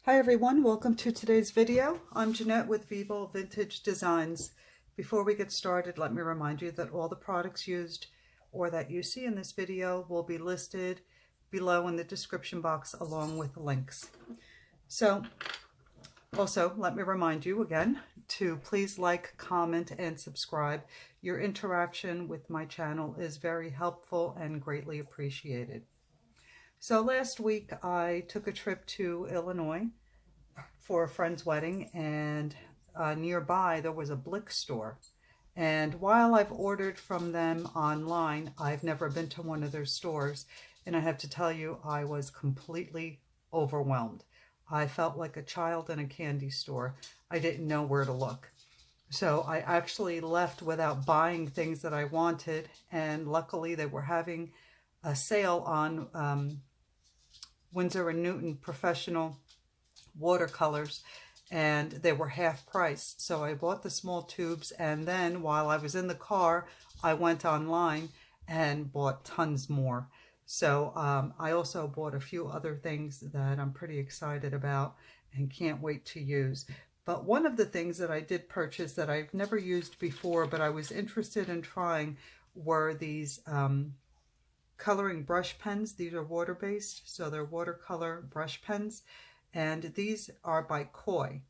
Hi everyone, welcome to today's video. I'm Jeanette with Vivo Vintage Designs. Before we get started, let me remind you that all the products used or that you see in this video will be listed below in the description box along with links. So also let me remind you again to please like, comment, and subscribe. Your interaction with my channel is very helpful and greatly appreciated. So last week I took a trip to Illinois for a friend's wedding, and nearby there was a Blick store. And while I've ordered from them online, I've never been to one of their stores, and I have to tell you, I was completely overwhelmed. I felt like a child in a candy store. I didn't know where to look. So I actually left without buying things that I wanted, and luckily they were having a sale on Winsor & Newton professional watercolors, and they were half price. So I bought the small tubes, and then while I was in the car, I went online and bought tons more. So I also bought a few other things that I'm pretty excited about and can't wait to use. But one of the things that I did purchase that I've never used before, but I was interested in trying, were these coloring brush pens. These are water-based, so they're watercolor brush pens, and these are by Koi.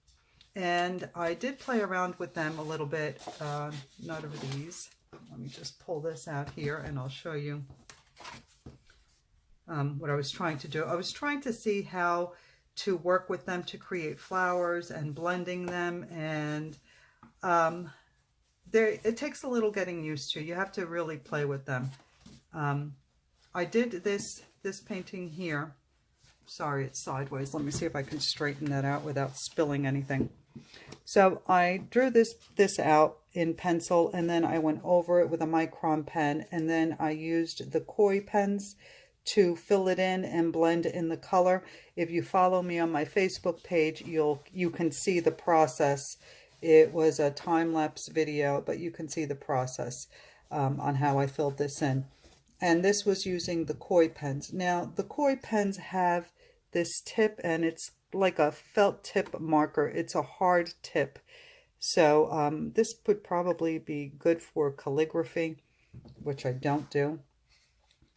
And I did play around with them a little bit, not over these. Let me just pull this out here and I'll show you what I was trying to do. I was trying to see how to work with them to create flowers and blending them, and it takes a little getting used to. You have to really play with them. I did this painting here. Sorry, it's sideways. Let me see if I can straighten that out without spilling anything. So I drew this out in pencil, and then I went over it with a micron pen, and then I used the Koi pens to fill it in and blend in the color. If you follow me on my Facebook page, you can see the process. It was a time-lapse video, but you can see the process on how I filled this in. And this was using the Koi pens. Now, the Koi pens have this tip, and it's like a felt tip marker. It's a hard tip. So this would probably be good for calligraphy, which I don't do.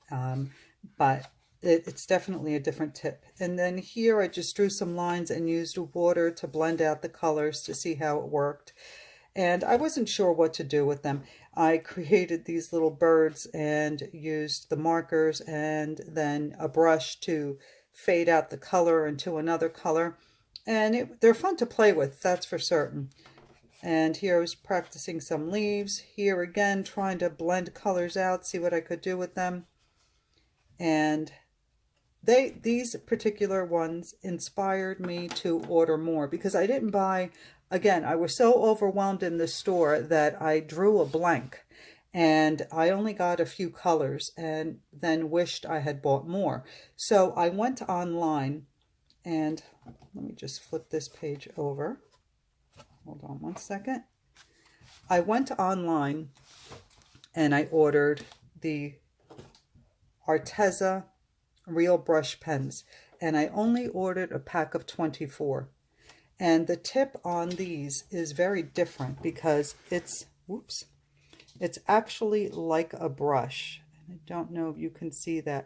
But it's definitely a different tip. And then here I just drew some lines and used water to blend out the colors to see how it worked. And I wasn't sure what to do with them. I created these little birds and used the markers and then a brush to fade out the color into another color. And they're fun to play with, that's for certain. And here I was practicing some leaves. Here again, trying to blend colors out, see what I could do with them. And these particular ones inspired me to order more, because I didn't buy. Again, I was so overwhelmed in the store that I drew a blank, and I only got a few colors and then wished I had bought more. So I went online, and let me just flip this page over. Hold on one second. I went online and I ordered the Arteza real brush pens, and I only ordered a pack of 24. And the tip on these is very different because it's actually like a brush. I don't know if you can see that,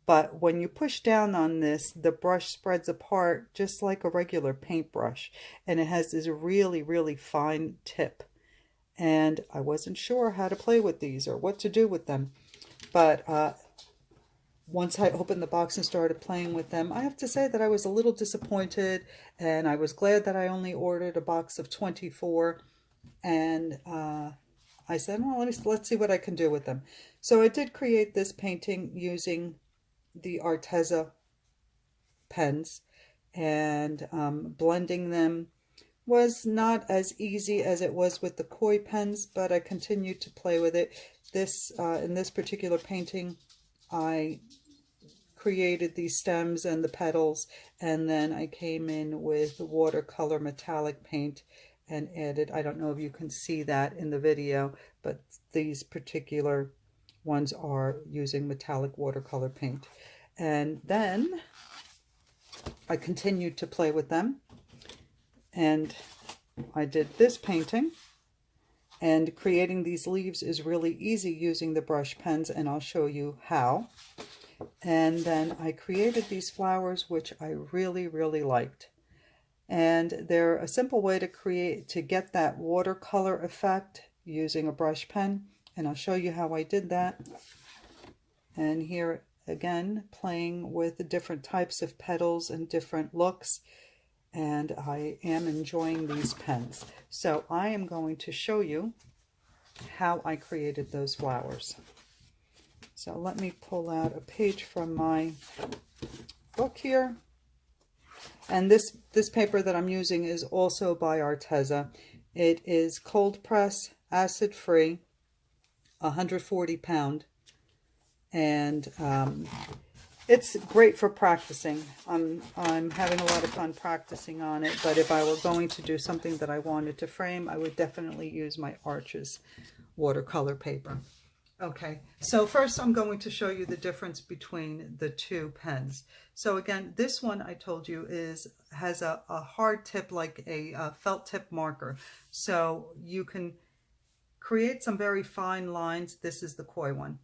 but when you push down on this, the brush spreads apart just like a regular paintbrush, and it has this really, really fine tip. And I wasn't sure how to play with these or what to do with them, but once I opened the box and started playing with them, I have to say that I was a little disappointed, and I was glad that I only ordered a box of 24. And I said, well, let's see what I can do with them. So I did create this painting using the Arteza pens, and blending them was not as easy as it was with the Koi pens, but I continued to play with it. In this particular painting, I created these stems and the petals, and then I came in with watercolor metallic paint and added, I don't know if you can see that in the video, but these particular ones are using metallic watercolor paint. And then I continued to play with them, and I did this painting. And creating these leaves is really easy using the brush pens, and I'll show you how. And then I created these flowers, which I really, really liked. And they're a simple way to get that watercolor effect using a brush pen. And I'll show you how I did that. And here again, playing with the different types of petals and different looks. And I am enjoying these pens. So I am going to show you how I created those flowers. So let me pull out a page from my book here. And this paper that I'm using is also by Arteza. It is cold press, acid free, 140 pound. And it's great for practicing. I'm having a lot of fun practicing on it, but if I were going to do something that I wanted to frame, I would definitely use my Arches watercolor paper. Okay, so first I'm going to show you the difference between the two pens. So again, this one I told you has a hard tip, like a felt tip marker. So you can create some very fine lines. This is the koi one.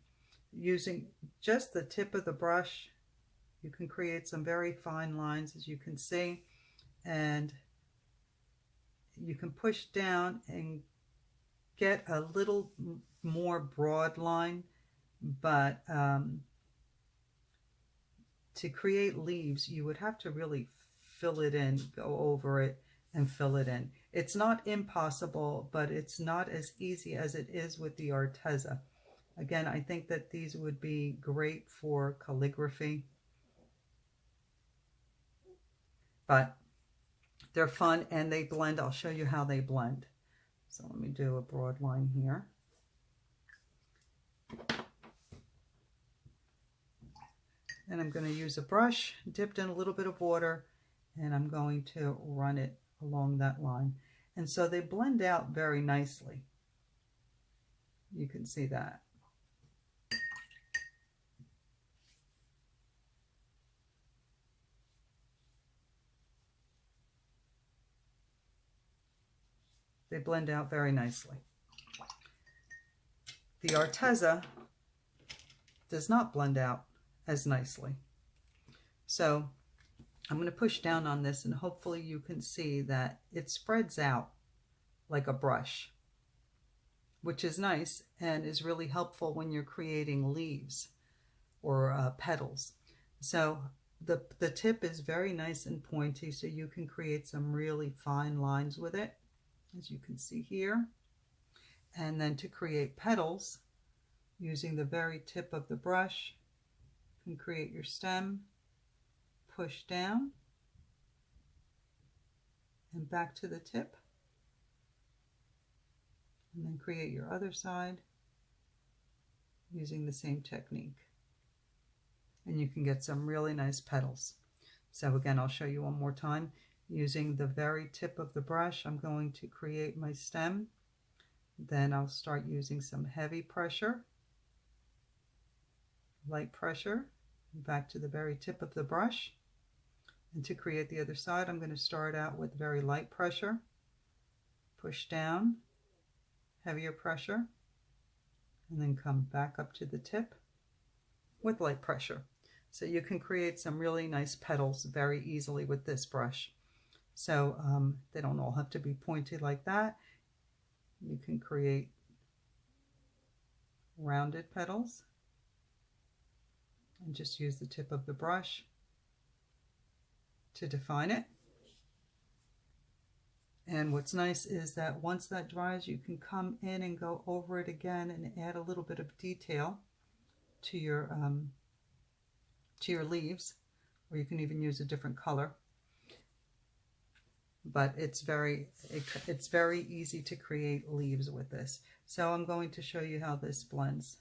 Using just the tip of the brush, you can create some very fine lines, as you can see, and you can push down and get a little more broad line, but to create leaves, you would have to really fill it in, go over it and fill it in. It's not impossible, but it's not as easy as it is with the Arteza. Again, I think that these would be great for calligraphy, but they're fun and they blend. I'll show you how they blend. So let me do a broad line here. And I'm going to use a brush dipped in a little bit of water, and I'm going to run it along that line. And so they blend out very nicely. You can see that. They blend out very nicely. The Arteza does not blend out as nicely. So I'm going to push down on this, and hopefully you can see that it spreads out like a brush, which is nice and is really helpful when you're creating leaves or petals. So the tip is very nice and pointy, so you can create some really fine lines with it, as you can see here. And then to create petals, using the very tip of the brush, you can create your stem, push down, and back to the tip, and then create your other side using the same technique. And you can get some really nice petals. So again, I'll show you one more time. Using the very tip of the brush, I'm going to create my stem. Then I'll start using some heavy pressure, light pressure, back to the very tip of the brush. And to create the other side, I'm going to start out with very light pressure, push down, heavier pressure, and then come back up to the tip with light pressure. So you can create some really nice petals very easily with this brush. So they don't all have to be pointy like that. You can create rounded petals and just use the tip of the brush to define it. And what's nice is that once that dries, you can come in and go over it again and add a little bit of detail to your leaves, or you can even use a different color. But it's very easy to create leaves with this. So I'm going to show you how this blends.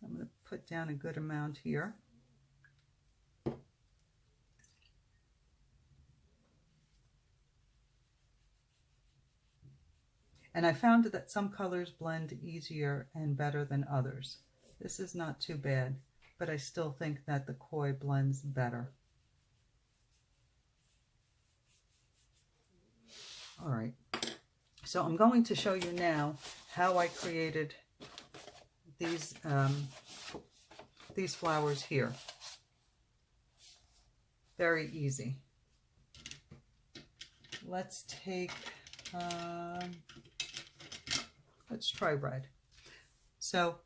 I'm going to put down a good amount here. And I found that some colors blend easier and better than others. This is not too bad, but I still think that the koi blends better. So I'm going to show you now how I created these flowers here. Very easy. Let's take, let's try red. So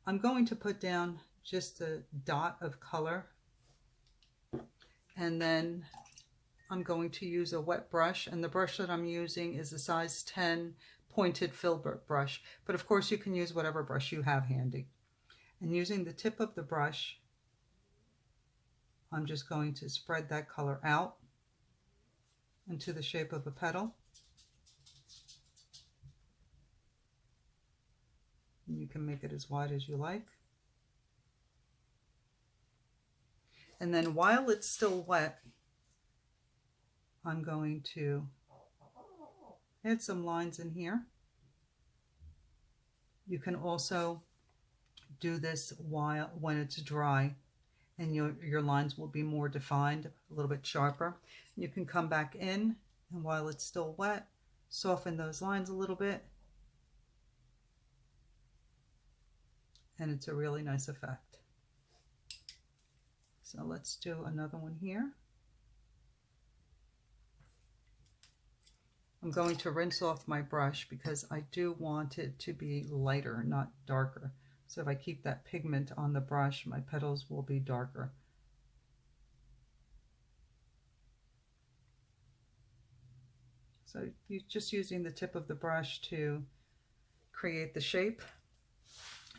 I'm going to put down just a dot of color, and then I'm going to use a wet brush, and the brush that I'm using is a size 10 pointed filbert brush, but of course you can use whatever brush you have handy. And using the tip of the brush, I'm just going to spread that color out into the shape of a petal. And you can make it as wide as you like. And then while it's still wet, I'm going to add some lines in here. You can also do this when it's dry, and your lines will be more defined, a little bit sharper. You can come back in, and while it's still wet, soften those lines a little bit, and it's a really nice effect. So let's do another one here. I'm going to rinse off my brush because I do want it to be lighter, not darker. So if I keep that pigment on the brush, my petals will be darker. So you're just using the tip of the brush to create the shape.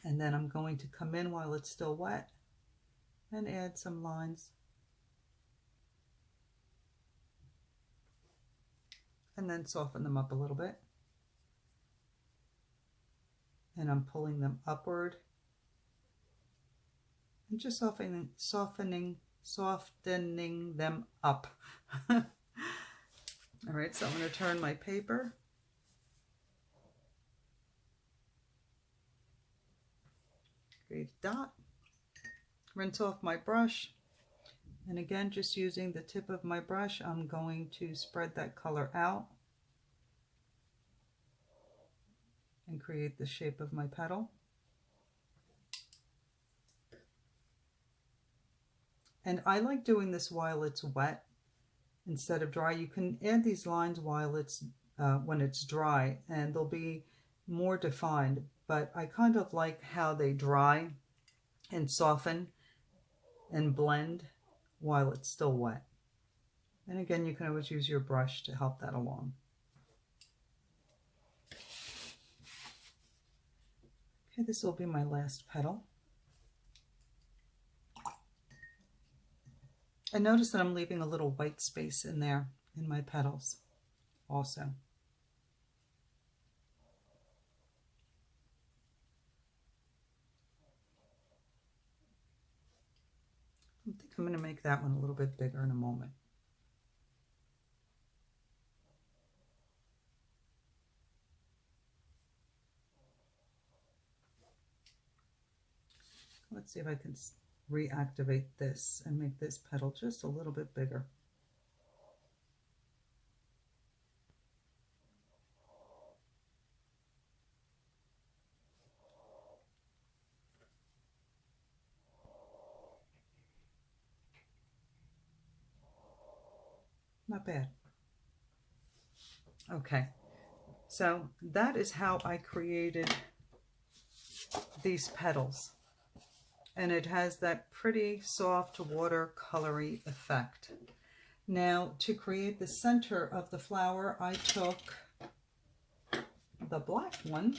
And then I'm going to come in while it's still wet and add some lines. And then soften them up a little bit. And I'm pulling them upward and just softening them up. All right, so I'm going to turn my paper. Create a dot. Rinse off my brush. And again, just using the tip of my brush, I'm going to spread that color out and create the shape of my petal. And I like doing this while it's wet instead of dry. You can add these lines while it's when it's dry, and they'll be more defined, but I kind of like how they dry and soften and blend while it's still wet. And again, you can always use your brush to help that along. Okay, this will be my last petal. And notice that I'm leaving a little white space in there in my petals also. I think I'm going to make that one a little bit bigger in a moment. Let's see if I can reactivate this and make this petal just a little bit bigger. Not bad. Okay, so that is how I created these petals. And it has that pretty soft watercolory effect. Now, to create the center of the flower, I took the black one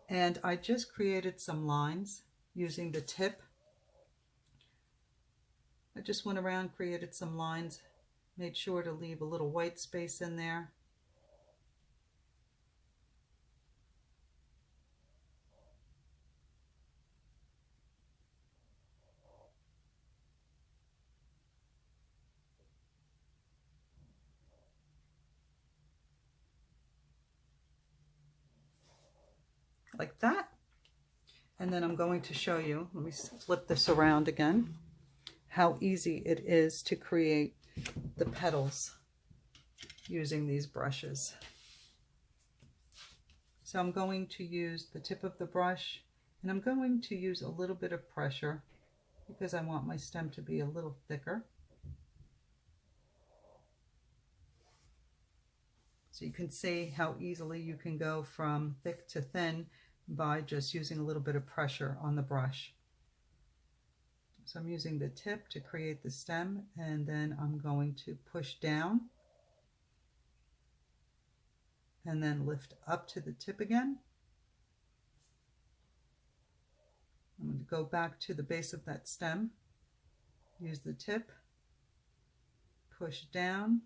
and I just created some lines using the tip. I just went around, created some lines, made sure to leave a little white space in there. Like that. And then I'm going to show you, let me flip this around again, how easy it is to create the petals using these brushes. So I'm going to use the tip of the brush, and I'm going to use a little bit of pressure because I want my stem to be a little thicker. So you can see how easily you can go from thick to thin by just using a little bit of pressure on the brush. So I'm using the tip to create the stem, and then I'm going to push down and then lift up to the tip again. I'm going to go back to the base of that stem, use the tip, push down,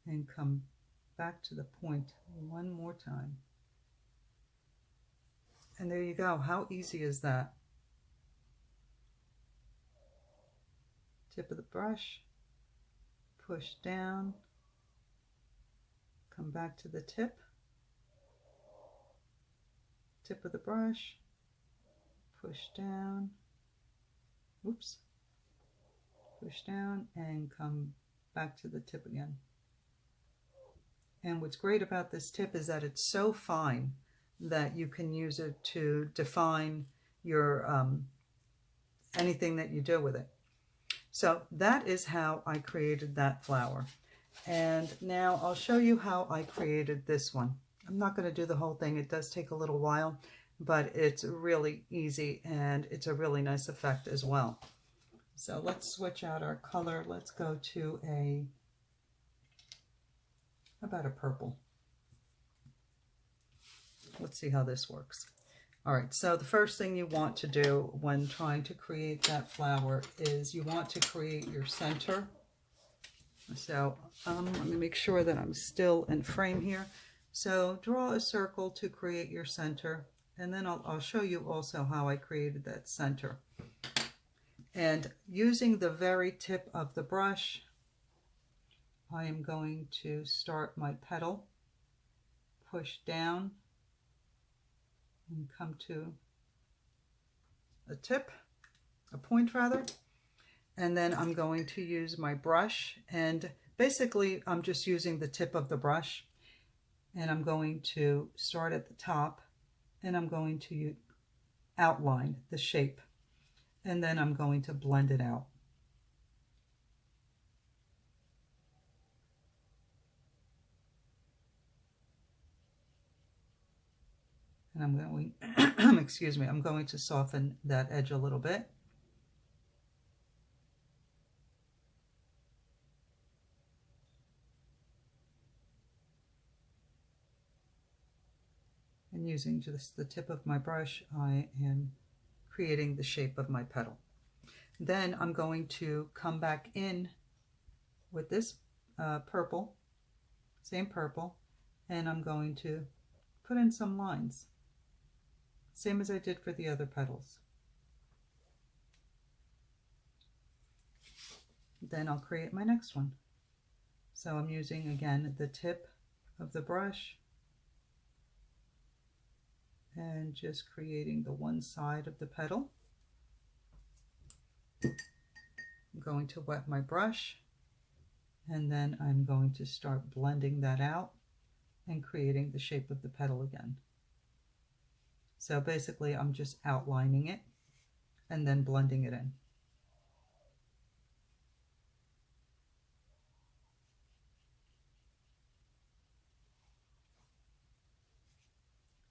and come back to the point one more time. And there you go. How easy is that? Tip of the brush, push down, come back to the tip, tip of the brush, push down, oops, push down and come back to the tip again. And what's great about this tip is that it's so fine that you can use it to define your anything that you do with it. So that is how I created that flower. And now I'll show you how I created this one. I'm not going to do the whole thing. It does take a little while, but it's really easy and it's a really nice effect as well. So let's switch out our color. Let's go to about a purple. Let's see how this works. All right, so the first thing you want to do when trying to create that flower is you want to create your center. So let me make sure that I'm still in frame here. So draw a circle to create your center, and then I'll show you also how I created that center. And using the very tip of the brush, I am going to start my petal, push down, and come to a tip, a point rather, and then I'm going to use my brush, and basically I'm just using the tip of the brush, and I'm going to start at the top, and I'm going to outline the shape, and then I'm going to blend it out. And I'm going, excuse me, I'm going to soften that edge a little bit. And using just the tip of my brush, I am creating the shape of my petal. Then I'm going to come back in with this purple, same purple, and I'm going to put in some lines. Same as I did for the other petals. Then I'll create my next one. So I'm using again the tip of the brush and just creating the one side of the petal. I'm going to wet my brush, and then I'm going to start blending that out and creating the shape of the petal again. So basically I'm just outlining it and then blending it in.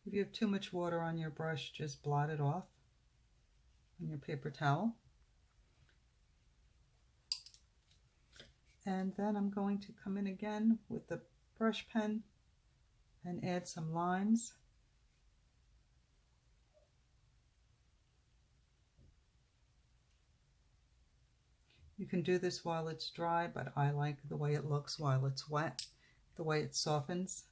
If you have too much water on your brush, just blot it off on your paper towel. And then I'm going to come in again with the brush pen and add some lines. You can do this while it's dry, but I like the way it looks while it's wet, the way it softens.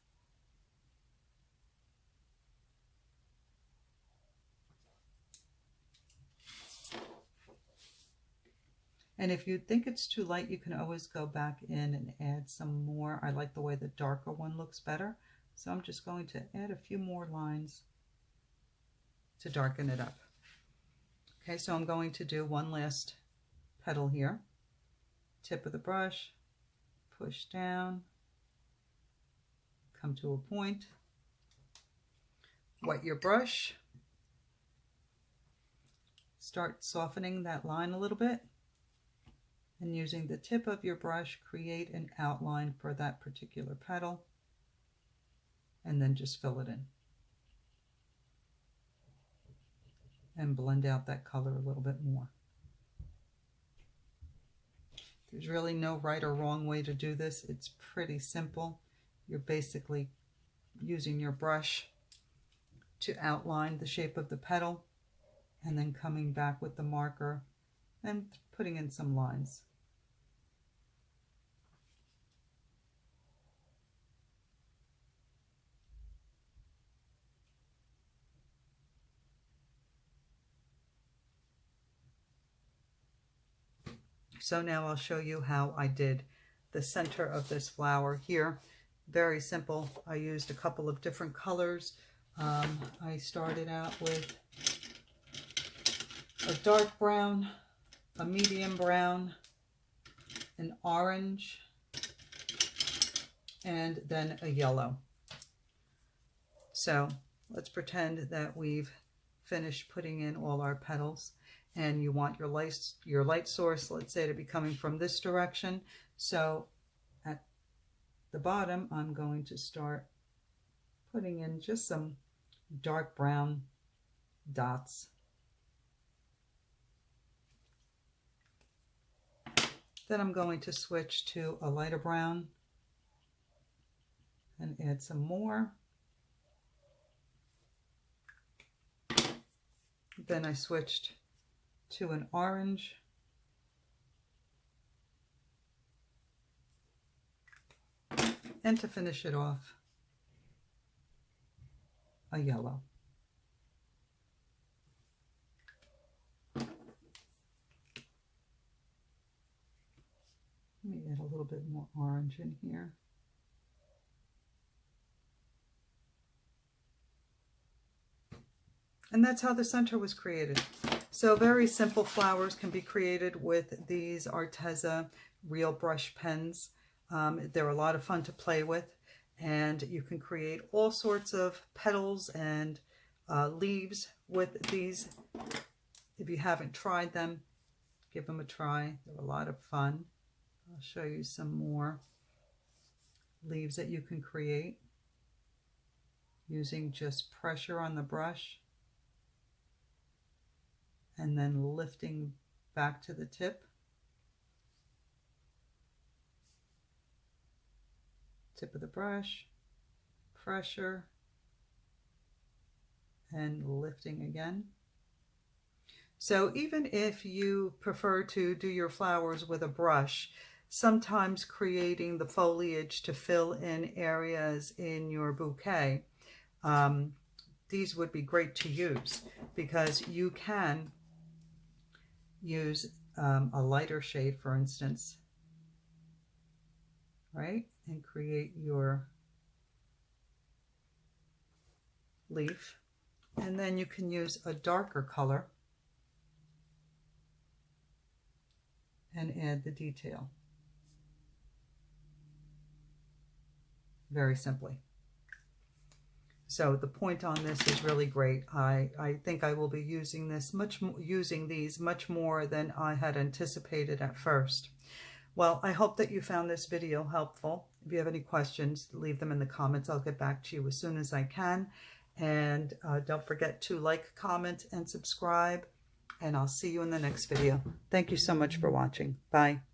And if you think it's too light, you can always go back in and add some more. I like the way the darker one looks better. So I'm just going to add a few more lines to darken it up. Okay, so I'm going to do one last petal here. Tip of the brush, push down, come to a point, wet your brush, start softening that line a little bit, and using the tip of your brush, create an outline for that particular petal, and then just fill it in. And blend out that color a little bit more. There's really no right or wrong way to do this. It's pretty simple. You're basically using your brush to outline the shape of the petal and then coming back with the marker and putting in some lines. So now I'll show you how I did the center of this flower here. Very simple. I used a couple of different colors. I started out with a dark brown, a medium brown, an orange, and then a yellow. So let's pretend that we've finished putting in all our petals. And you want your light source, let's say, to be coming from this direction. So at the bottom, I'm going to start putting in just some dark brown dots. Then I'm going to switch to a lighter brown and add some more. Then I switched to an orange, and to finish it off, a yellow. Let me add a little bit more orange in here. And that's how the center was created. So very simple flowers can be created with these Arteza real brush pens. They're a lot of fun to play with, and you can create all sorts of petals and leaves with these. If you haven't tried them, give them a try. They're a lot of fun. I'll show you some more leaves that you can create using just pressure on the brush and then lifting back to the tip. Tip of the brush, pressure, and lifting again. So even if you prefer to do your flowers with a brush, sometimes creating the foliage to fill in areas in your bouquet, these would be great to use, because you can use a lighter shade, for instance, right? And create your leaf. And then you can use a darker color and add the detail. Very simply. So the point on this is really great. I think I will be using these much more than I had anticipated at first. Well, I hope that you found this video helpful. If you have any questions, leave them in the comments. I'll get back to you as soon as I can. And don't forget to like, comment, and subscribe. And I'll see you in the next video. Thank you so much for watching. Bye.